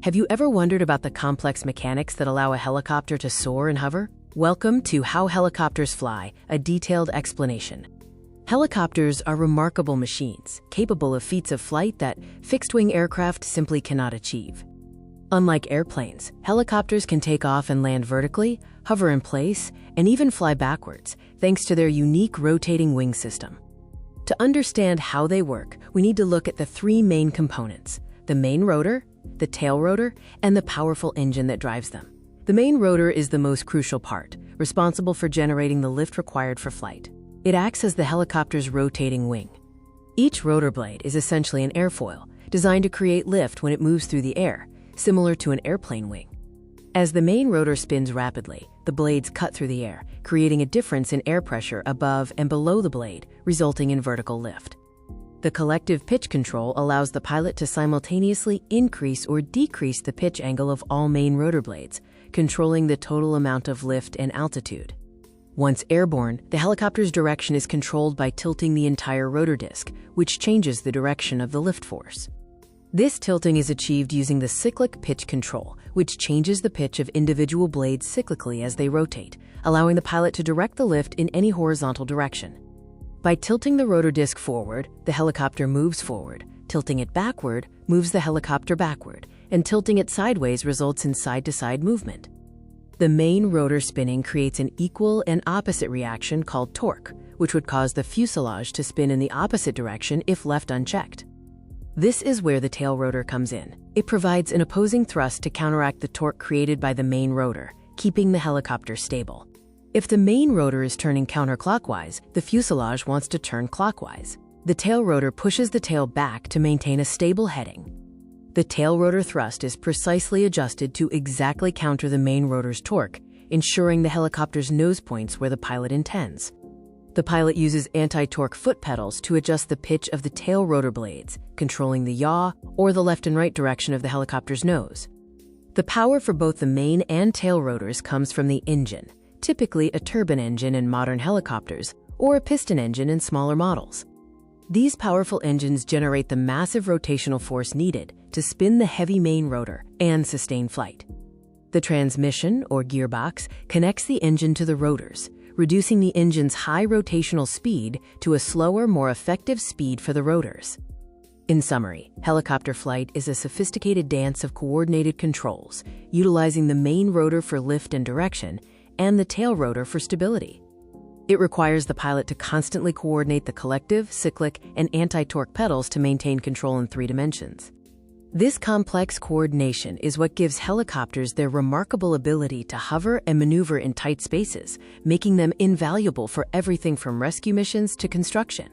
Have you ever wondered about the complex mechanics that allow a helicopter to soar and hover? Welcome to How Helicopters Fly, a detailed explanation. Helicopters are remarkable machines, capable of feats of flight that fixed-wing aircraft simply cannot achieve. Unlike airplanes, helicopters can take off and land vertically, hover in place, and even fly backwards, thanks to their unique rotating wing system. To understand how they work, we need to look at the three main components: the main rotor, the tail rotor, and the powerful engine that drives them. The main rotor is the most crucial part, responsible for generating the lift required for flight. It acts as the helicopter's rotating wing. Each rotor blade is essentially an airfoil, designed to create lift when it moves through the air, similar to an airplane wing. As the main rotor spins rapidly, the blades cut through the air, creating a difference in air pressure above and below the blade, resulting in vertical lift. The collective pitch control allows the pilot to simultaneously increase or decrease the pitch angle of all main rotor blades, controlling the total amount of lift and altitude. Once airborne, the helicopter's direction is controlled by tilting the entire rotor disc, which changes the direction of the lift force. This tilting is achieved using the cyclic pitch control, which changes the pitch of individual blades cyclically as they rotate, allowing the pilot to direct the lift in any horizontal direction. By tilting the rotor disc forward, the helicopter moves forward. Tilting it backward moves the helicopter backward, and tilting it sideways results in side-to-side movement. The main rotor spinning creates an equal and opposite reaction called torque, which would cause the fuselage to spin in the opposite direction if left unchecked. This is where the tail rotor comes in. It provides an opposing thrust to counteract the torque created by the main rotor, keeping the helicopter stable. If the main rotor is turning counterclockwise, the fuselage wants to turn clockwise. The tail rotor pushes the tail back to maintain a stable heading. The tail rotor thrust is precisely adjusted to exactly counter the main rotor's torque, ensuring the helicopter's nose points where the pilot intends. The pilot uses anti-torque foot pedals to adjust the pitch of the tail rotor blades, controlling the yaw or the left and right direction of the helicopter's nose. The power for both the main and tail rotors comes from the engine, typically a turbine engine in modern helicopters or a piston engine in smaller models. These powerful engines generate the massive rotational force needed to spin the heavy main rotor and sustain flight. The transmission, or gearbox, connects the engine to the rotors, reducing the engine's high rotational speed to a slower, more effective speed for the rotors. In summary, helicopter flight is a sophisticated dance of coordinated controls, utilizing the main rotor for lift and direction and the tail rotor for stability. It requires the pilot to constantly coordinate the collective, cyclic, and anti-torque pedals to maintain control in 3 dimensions. This complex coordination is what gives helicopters their remarkable ability to hover and maneuver in tight spaces, making them invaluable for everything from rescue missions to construction.